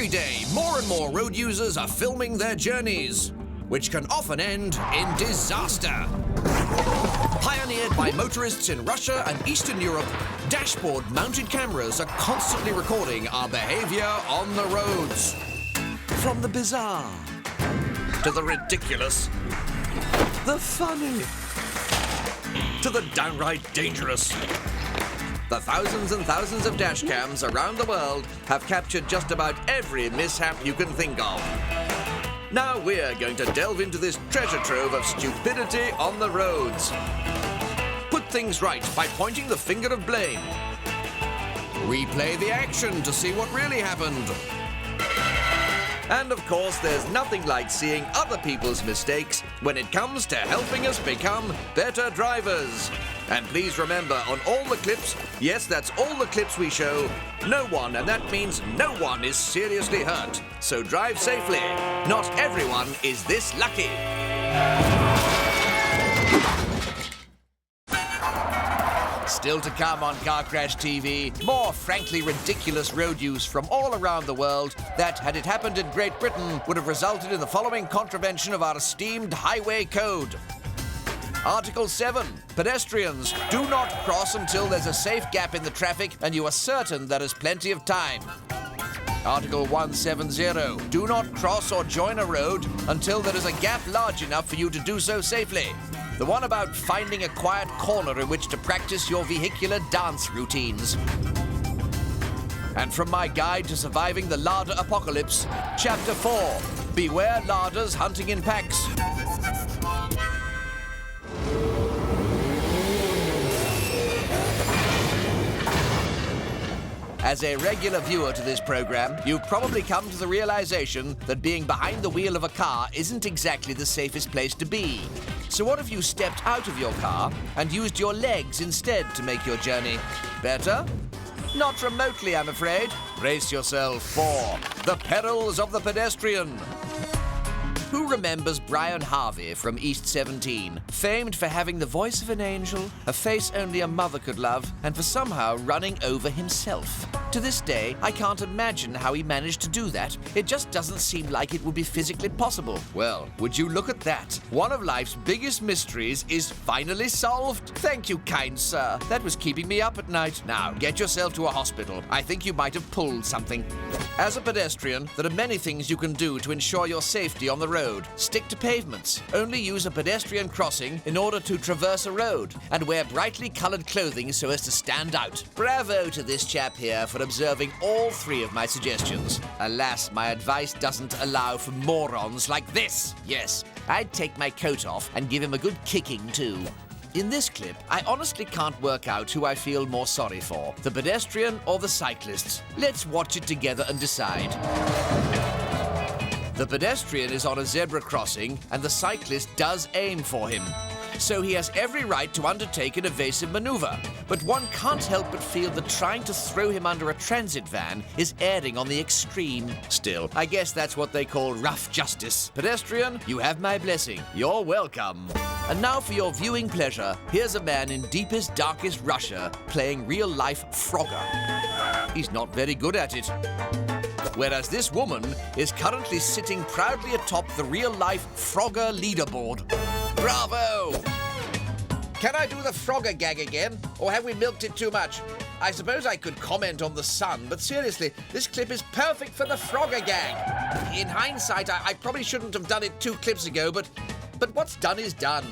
Every day, more and more road users are filming their journeys, which can often end in disaster. Pioneered by motorists in Russia and Eastern Europe, dashboard-mounted cameras are constantly recording our behavior on the roads. From the bizarre, to the ridiculous, the funny, to the downright dangerous. The thousands and thousands of dash cams around the world have captured just about every mishap you can think of. Now we're going to delve into this treasure trove of stupidity on the roads. Put things right by pointing the finger of blame. Replay the action to see what really happened. And of course, there's nothing like seeing other people's mistakes when it comes to helping us become better drivers. And please remember, on all the clips, yes, that's all the clips we show, no one, and that means no one, is seriously hurt. So drive safely. Not everyone is this lucky. Still to come on Car Crash TV, more frankly ridiculous road use from all around the world that, had it happened in Great Britain, would have resulted in the following contravention of our esteemed highway code. Article 7. Pedestrians do not cross until there's a safe gap in the traffic and you are certain there is plenty of time. Article 170. Do not cross or join a road until there is a gap large enough for you to do so safely. The one about finding a quiet corner in which to practice your vehicular dance routines. And from my guide to surviving the Lada apocalypse, Chapter 4. Beware Ladas hunting in packs. As a regular viewer to this program, you've probably come to the realization that being behind the wheel of a car isn't exactly the safest place to be. So what if you stepped out of your car and used your legs instead to make your journey better? Not remotely, I'm afraid. Brace yourself for the perils of the pedestrian. Who remembers Brian Harvey from East 17, famed for having the voice of an angel, a face only a mother could love, and for somehow running over himself? To this day, I can't imagine how he managed to do that. It just doesn't seem like it would be physically possible. Well, would you look at that? One of life's biggest mysteries is finally solved. Thank you, kind sir. That was keeping me up at night. Now, get yourself to a hospital. I think you might have pulled something. As a pedestrian, there are many things you can do to ensure your safety on the road. Stick to pavements. Only use a pedestrian crossing in order to traverse a road. And wear brightly colored clothing so as to stand out. Bravo to this chap here for observing all three of my suggestions. Alas, my advice doesn't allow for morons like this. Yes, I'd take my coat off and give him a good kicking too. In this clip, I honestly can't work out who I feel more sorry for, the pedestrian or the cyclist. Let's watch it together and decide. The pedestrian is on a zebra crossing and the cyclist does aim for him. So he has every right to undertake an evasive maneuver. But one can't help but feel that trying to throw him under a transit van is erring on the extreme. Still, I guess that's what they call rough justice. Pedestrian, you have my blessing. You're welcome. And now for your viewing pleasure, here's a man in deepest, darkest Russia playing real-life Frogger. He's not very good at it. Whereas this woman is currently sitting proudly atop the real-life Frogger leaderboard. Bravo! Can I do the Frogger gag again, or have we milked it too much? I suppose I could comment on the sun, but seriously, this clip is perfect for the Frogger gag. In hindsight, I probably shouldn't have done it 2 clips ago, but what's done is done.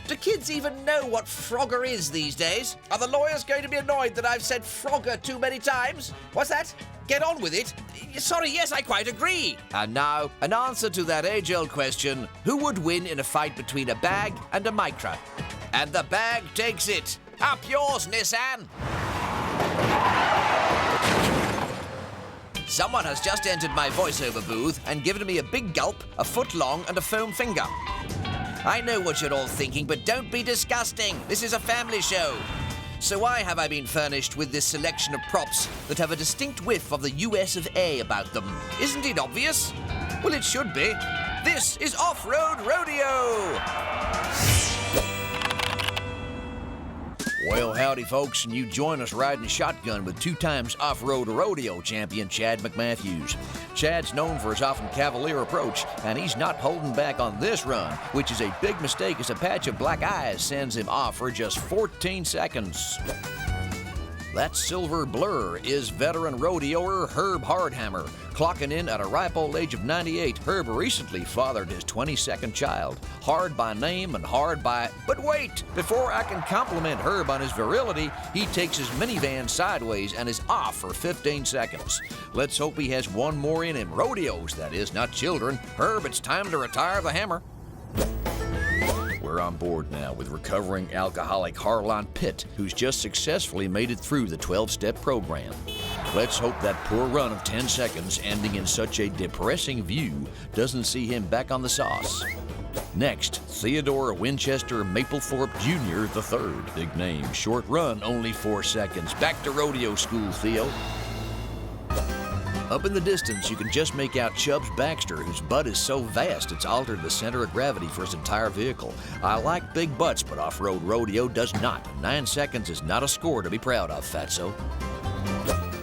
Do kids even know what Frogger is these days? Are the lawyers going to be annoyed that I've said Frogger too many times? What's that? Get on with it. Sorry, yes, I quite agree. And now, an answer to that age-old question, who would win in a fight between a bag and a Micra? And the bag takes it. Up yours, Nissan. Someone has just entered my voiceover booth and given me a big gulp, a foot long, and a foam finger. I know what you're all thinking, but don't be disgusting. This is a family show. So why have I been furnished with this selection of props that have a distinct whiff of the US of A about them? Isn't it obvious? Well, it should be. This is Off-Road Rodeo! Well, howdy, folks, and you join us riding shotgun with two-times off-road rodeo champion Chad McMatthews. Chad's known for his often cavalier approach, and he's not holding back on this run, which is a big mistake as a patch of black eyes sends him off for just 14 seconds. That silver blur is veteran rodeoer Herb Hardhammer. Clocking in at a ripe old age of 98, Herb recently fathered his 22nd child. Hard by name and hard by... But wait! Before I can compliment Herb on his virility, he takes his minivan sideways and is off for 15 seconds. Let's hope he has one more in him. Rodeos, that is, not children. Herb, it's time to retire the hammer. We're on board now with recovering alcoholic Harlan Pitt, who's just successfully made it through the 12-step program. Let's hope that poor run of 10 seconds ending in such a depressing view doesn't see him back on the sauce. Next, Theodore Winchester Maplethorpe Jr. III. Big name, short run, only 4 seconds. Back to rodeo school, Theo. Up in the distance, you can just make out Chubbs Baxter, whose butt is so vast it's altered the center of gravity for his entire vehicle. I like big butts, but off-road rodeo does not. 9 seconds is not a score to be proud of, fatso.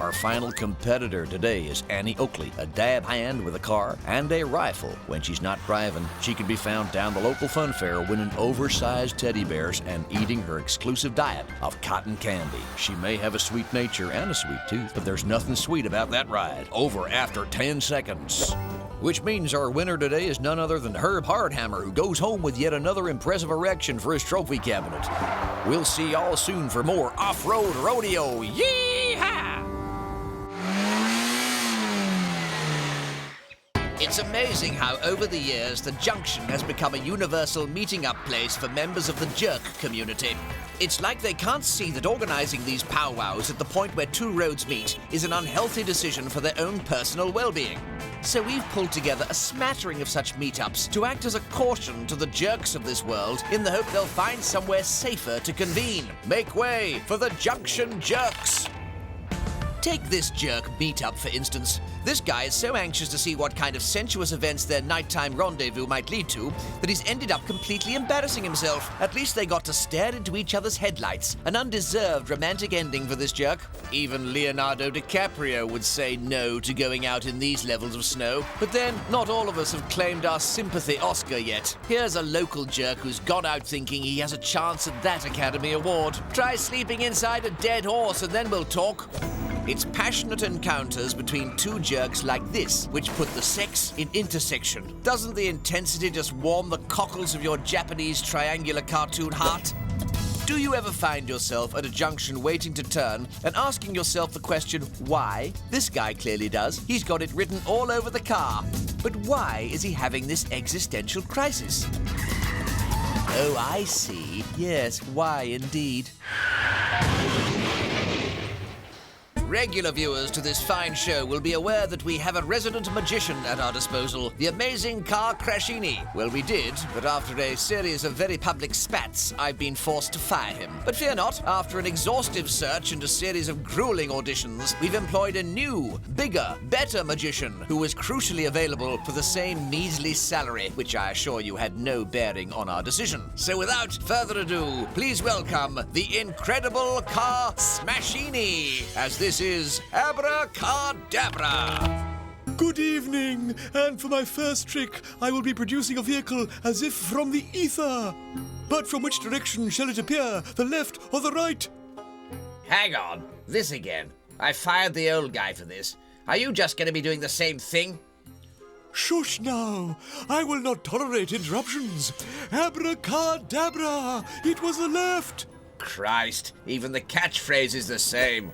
Our final competitor today is Annie Oakley, a dab hand with a car and a rifle. When she's not driving, she can be found down the local fun fair winning oversized teddy bears and eating her exclusive diet of cotton candy. She may have a sweet nature and a sweet tooth, but there's nothing sweet about that ride. Over after 10 seconds. Which means our winner today is none other than Herb Hardhammer, who goes home with yet another impressive erection for his trophy cabinet. We'll see y'all soon for more off-road rodeo. Yee-haw! It's amazing how over the years the Junction has become a universal meeting-up place for members of the jerk community. It's like they can't see that organizing these powwows at the point where two roads meet is an unhealthy decision for their own personal well-being. So we've pulled together a smattering of such meetups to act as a caution to the jerks of this world in the hope they'll find somewhere safer to convene. Make way for the Junction Jerks! Take this jerk meetup, for instance. This guy is so anxious to see what kind of sensuous events their nighttime rendezvous might lead to that he's ended up completely embarrassing himself. At least they got to stare into each other's headlights. An undeserved romantic ending for this jerk. Even Leonardo DiCaprio would say no to going out in these levels of snow. But then, not all of us have claimed our sympathy Oscar yet. Here's a local jerk who's gone out thinking he has a chance at that Academy Award. Try sleeping inside a dead horse and then we'll talk. It's passionate encounters between two jerks like this which put the sex in intersection. Doesn't the intensity just warm the cockles of your Japanese triangular cartoon heart? Do you ever find yourself at a junction waiting to turn and asking yourself the question, why? This guy clearly does. He's got it written all over the car. But why is he having this existential crisis? Oh, I see. Yes, why indeed. Regular viewers to this fine show will be aware that we have a resident magician at our disposal, the amazing Car Crashini. Well, we did, but after a series of very public spats, I've been forced to fire him. But fear not, after an exhaustive search and a series of grueling auditions, we've employed a new, bigger, better magician who was crucially available for the same measly salary, which I assure you had no bearing on our decision. So without further ado, please welcome the incredible Car Smashini, as this is Abracadabra. Good evening, and for my first trick, I will be producing a vehicle as if from the ether. But from which direction shall it appear, the left or the right? Hang on, this again. I fired the old guy for this. Are you just going to be doing the same thing? Shush now, I will not tolerate interruptions. Abracadabra, it was the left. Christ, even the catchphrase is the same.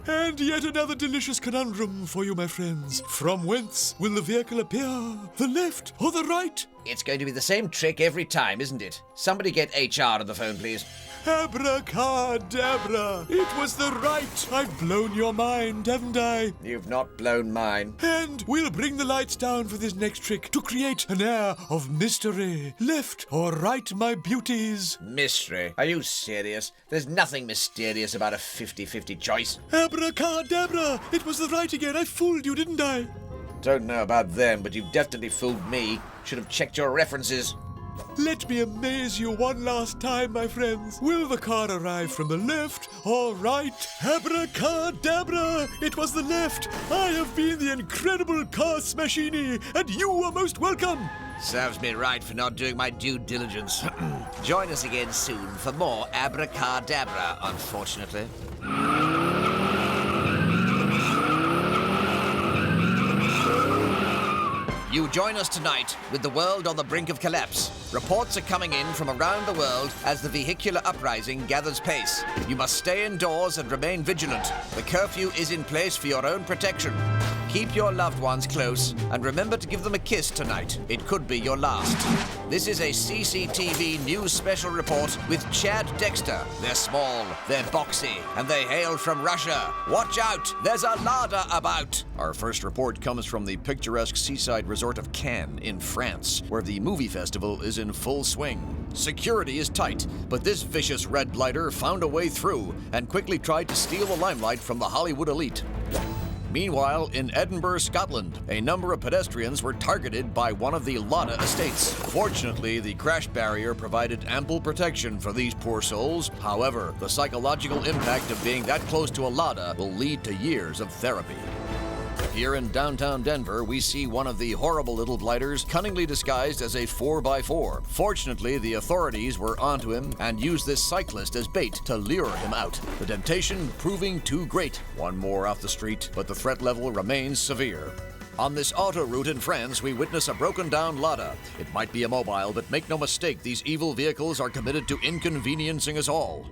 And yet another delicious conundrum for you, my friends. From whence will the vehicle appear? The left or the right? It's going to be the same trick every time, isn't it? Somebody get HR on the phone, please. Abracadabra! It was the right! I've blown your mind, haven't I? You've not blown mine. And we'll bring the lights down for this next trick to create an air of mystery. Left or right, my beauties? Mystery? Are you serious? There's nothing mysterious about a 50-50 choice. Abracadabra! It was the right again. I fooled you, didn't I? Don't know about them, but you've definitely fooled me. Should have checked your references. Let me amaze you one last time, my friends. Will the car arrive from the left or right? Abracadabra! It was the left. I have been the incredible car smashini, and you are most welcome. Serves me right for not doing my due diligence. Join us again soon for more abracadabra, unfortunately. You join us tonight with the world on the brink of collapse. Reports are coming in from around the world as the vehicular uprising gathers pace. You must stay indoors and remain vigilant. The curfew is in place for your own protection. Keep your loved ones close and remember to give them a kiss tonight. It could be your last. This is a CCTV News Special Report with Chad Dexter. They're small, they're boxy, and they hail from Russia. Watch out, there's a Lada about. Our first report comes from the picturesque seaside resort of Cannes in France, where the movie festival is in full swing. Security is tight, but this vicious red blighter found a way through and quickly tried to steal the limelight from the Hollywood elite. Meanwhile, in Edinburgh, Scotland, a number of pedestrians were targeted by one of the Lada estates. Fortunately, the crash barrier provided ample protection for these poor souls. However, the psychological impact of being that close to a Lada will lead to years of therapy. Here in downtown Denver, we see one of the horrible little blighters cunningly disguised as a 4x4. Fortunately, the authorities were onto him and used this cyclist as bait to lure him out. The temptation proving too great. One more off the street, but the threat level remains severe. On this auto route in France, we witness a broken-down Lada. It might be immobile, but make no mistake, these evil vehicles are committed to inconveniencing us all.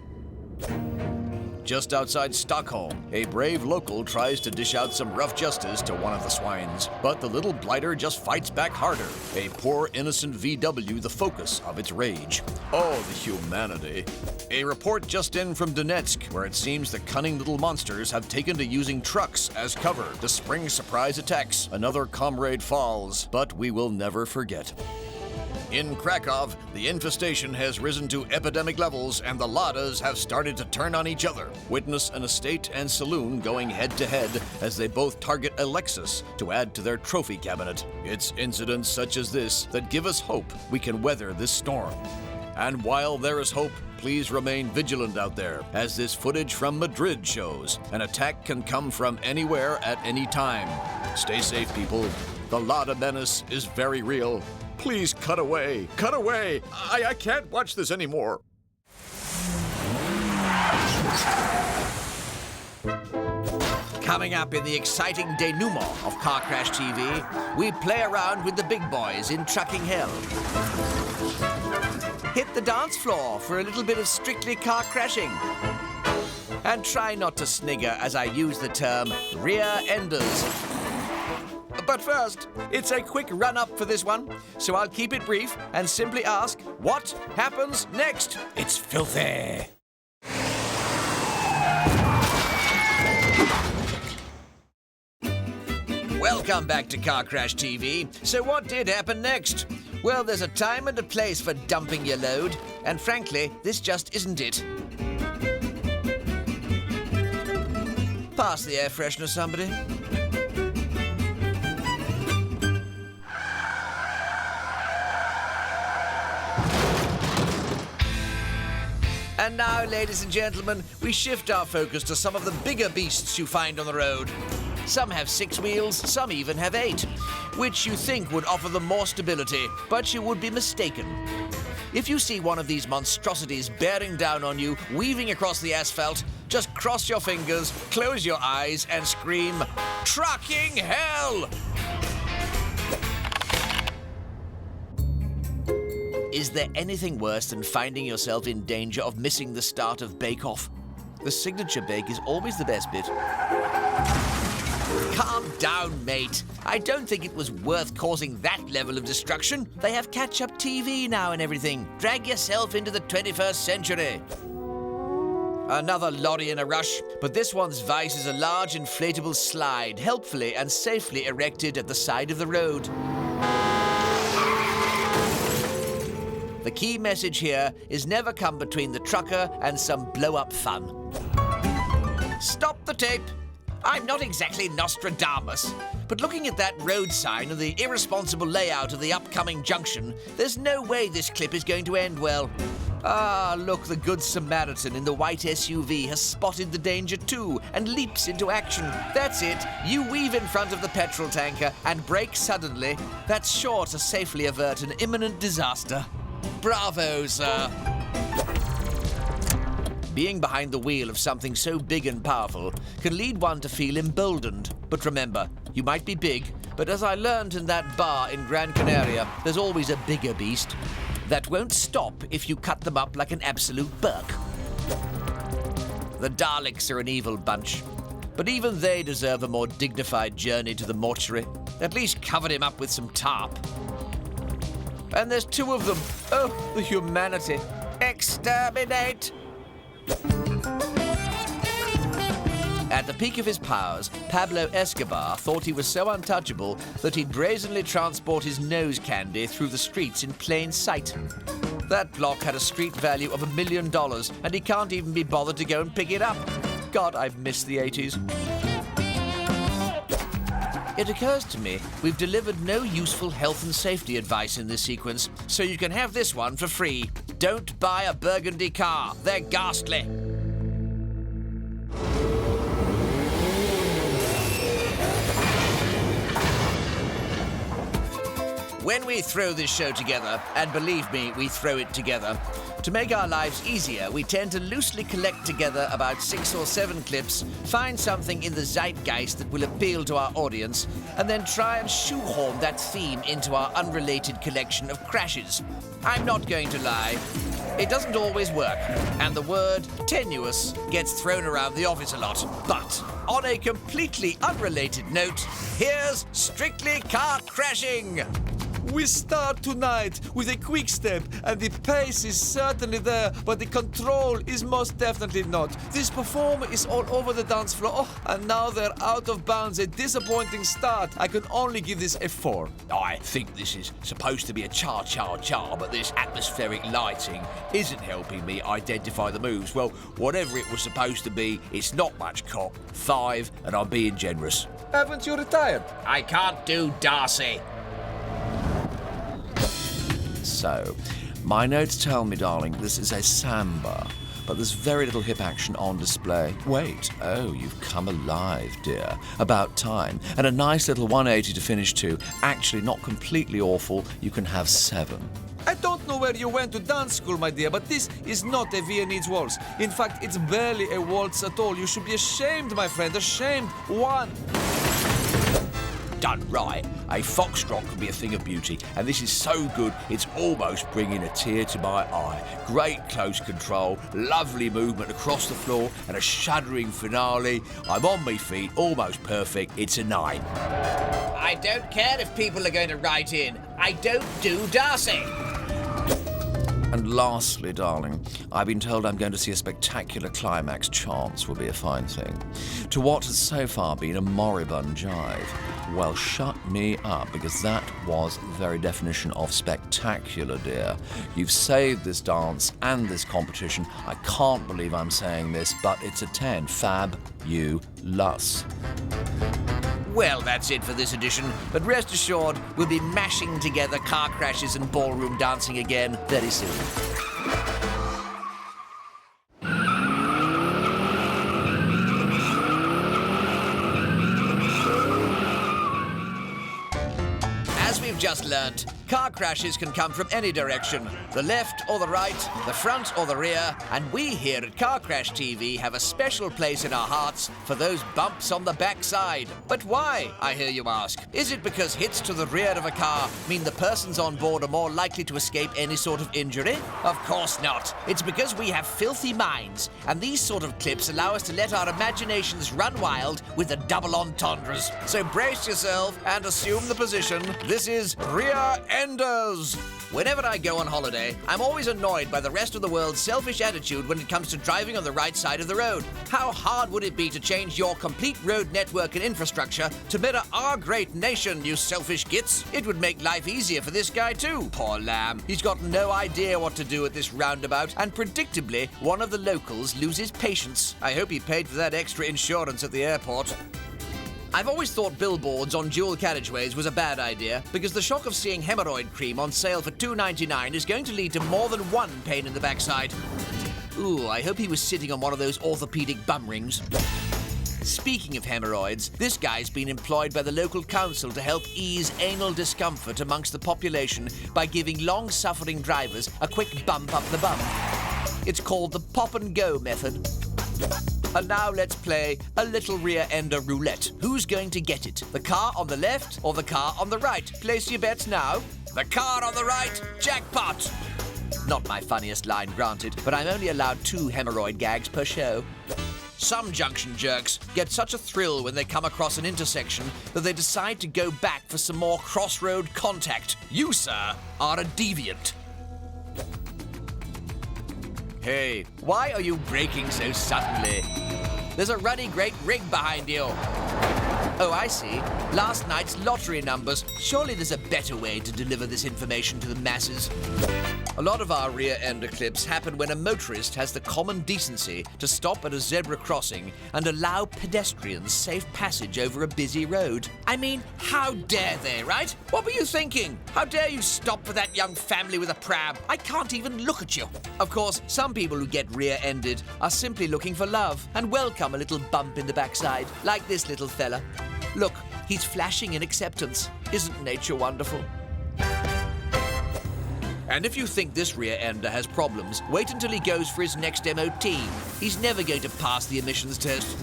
Just outside Stockholm, a brave local tries to dish out some rough justice to one of the swines, but the little blighter just fights back harder. A poor innocent VW, the focus of its rage. Oh, the humanity. A report just in from Donetsk, where it seems the cunning little monsters have taken to using trucks as cover to spring surprise attacks. Another comrade falls, but we will never forget. In Krakow, the infestation has risen to epidemic levels and the Ladas have started to turn on each other. Witness an estate and saloon going head-to-head as they both target a Lexus to add to their trophy cabinet. It's incidents such as this that give us hope we can weather this storm. And while there is hope, please remain vigilant out there, as this footage from Madrid shows. An attack can come from anywhere at any time. Stay safe, people. The Lada menace is very real. Please cut away. Cut away. I can't watch this anymore. Coming up in the exciting denouement of Car Crash TV, we play around with the big boys in trucking hell. Hit the dance floor for a little bit of strictly car crashing. And try not to snigger as I use the term rear-enders. But first, it's a quick run-up for this one, so I'll keep it brief and simply ask, what happens next? It's filthy. Welcome back to Car Crash TV. So what did happen next? Well, there's a time and a place for dumping your load, and frankly, this just isn't it. Pass the air freshener, somebody. And now, ladies and gentlemen, we shift our focus to some of the bigger beasts you find on the road. Some have 6 wheels, some even have 8, which you think would offer them more stability, but you would be mistaken. If you see one of these monstrosities bearing down on you, weaving across the asphalt, just cross your fingers, close your eyes, and scream, "Trucking hell!" Is there anything worse than finding yourself in danger of missing the start of Bake Off? The signature bake is always the best bit. Calm down, mate. I don't think it was worth causing that level of destruction. They have catch-up TV now and everything. Drag yourself into the 21st century. Another lorry in a rush, but this one's vice is a large inflatable slide, helpfully and safely erected at the side of the road. The key message here is never come between the trucker and some blow-up fun. Stop the tape. I'm not exactly Nostradamus, But looking at that road sign and the irresponsible layout of the upcoming junction, there's no way this clip is going to end well. Ah, look, the Good Samaritan in the white SUV has spotted the danger too and leaps into action. That's it. You weave in front of the petrol tanker and brake suddenly. That's sure to safely avert an imminent disaster. Bravo, sir. Being behind the wheel of something so big and powerful can lead one to feel emboldened. But remember, you might be big, but as I learned in that bar in Gran Canaria, there's always a bigger beast that won't stop if you cut them up like an absolute buck. The Daleks are an evil bunch, but even they deserve a more dignified journey to the mortuary. At least cover him up with some tarp. And there's two of them. Oh, the humanity. Exterminate! At the peak of his powers, Pablo Escobar thought he was so untouchable that he'd brazenly transport his nose candy through the streets in plain sight. That block had a street value of $1 million, and he can't even be bothered to go and pick it up. God, I've missed the 80s. It occurs to me we've delivered no useful health and safety advice in this sequence, so you can have this one for free. Don't buy a burgundy car. They're ghastly. When we throw this show together, and believe me, we throw it together, to make our lives easier, we tend to loosely collect together about 6 or 7 clips, find something in the zeitgeist that will appeal to our audience, and then try and shoehorn that theme into our unrelated collection of crashes. I'm not going to lie. It doesn't always work, and the word tenuous gets thrown around the office a lot. But on a completely unrelated note, here's Strictly Car Crashing. We start tonight with a quick step, and the pace is certainly there, but the control is most definitely not. This performer is all over the dance floor, and now they're out of bounds. A disappointing start. I can only give this a 4. I think this is supposed to be a cha-cha-cha, but this atmospheric lighting isn't helping me identify the moves. Well, whatever it was supposed to be, it's not much cop. 5, and I'm being generous. Haven't you retired? I can't do Darcy. So, my notes tell me, darling, this is a samba, but there's very little hip action on display. Wait, oh, you've come alive, dear. About time. And a nice little 180 to finish to. Actually, not completely awful. You can have 7. I don't know where you went to dance school, my dear, but this is not a Viennese waltz. In fact, it's barely a waltz at all. You should be ashamed, my friend. Ashamed. 1. Done right, a foxtrot could be a thing of beauty, and this is so good it's almost bringing a tear to my eye. Great close control, lovely movement across the floor, and a shuddering finale. I'm on my feet, almost perfect. It's a 9. I don't care if people are going to write in. I don't do Darcy. And lastly, darling, I've been told I'm going to see a spectacular climax. Chance will be a fine thing. To what has so far been a moribund jive. Well, shut me up, because that was the very definition of spectacular, dear. You've saved this dance and this competition. I can't believe I'm saying this, but it's a 10. Fab-you-lous. Well, that's it for this edition, but rest assured, we'll be mashing together car crashes and ballroom dancing again very soon. As we've just learnt, car crashes can come from any direction, the left or the right, the front or the rear, and we here at Car Crash TV have a special place in our hearts for those bumps on the backside. But why, I hear you ask? Is it because hits to the rear of a car mean the persons on board are more likely to escape any sort of injury? Of course not. It's because we have filthy minds, and these sort of clips allow us to let our imaginations run wild with the double entendres. So brace yourself and assume the position. This is Rear Enders. Whenever I go on holiday, I'm always annoyed by the rest of the world's selfish attitude when it comes to driving on the right side of the road. How hard would it be to change your complete road network and infrastructure to mirror our great nation, you selfish gits? It would make life easier for this guy too. Poor lamb. He's got no idea what to do at this roundabout, and predictably, one of the locals loses patience. I hope he paid for that extra insurance at the airport. I've always thought billboards on dual carriageways was a bad idea because the shock of seeing hemorrhoid cream on sale for $2.99 is going to lead to more than one pain in the backside. Ooh, I hope he was sitting on one of those orthopedic bum rings. Speaking of hemorrhoids, this guy's been employed by the local council to help ease anal discomfort amongst the population by giving long-suffering drivers a quick bump up the bum. It's called the pop-and-go method. And now let's play a little rear-ender roulette. Who's going to get it? The car on the left or the car on the right? Place your bets now. The car on the right, jackpot! Not my funniest line, granted, but I'm only allowed 2 hemorrhoid gags per show. Some junction jerks get such a thrill when they come across an intersection that they decide to go back for some more crossroad contact. You, sir, are a deviant. Hey, why are you braking so suddenly? There's a ruddy great rig behind you. Oh, I see. Last night's lottery numbers. Surely there's a better way to deliver this information to the masses. A lot of our rear-ender clips happen when a motorist has the common decency to stop at a zebra crossing and allow pedestrians safe passage over a busy road. I mean, how dare they, right? What were you thinking? How dare you stop for that young family with a pram? I can't even look at you. Of course, some people who get rear-ended are simply looking for love and welcome a little bump in the backside, like this little fella. Look, he's flashing in acceptance. Isn't nature wonderful? And if you think this rear-ender has problems, wait until he goes for his next MOT. He's never going to pass the emissions test.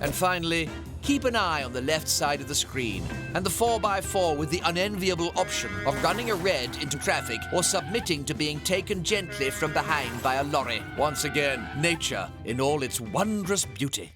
And finally, keep an eye on the left side of the screen and the 4x4 with the unenviable option of running a red into traffic or submitting to being taken gently from behind by a lorry. Once again, nature in all its wondrous beauty.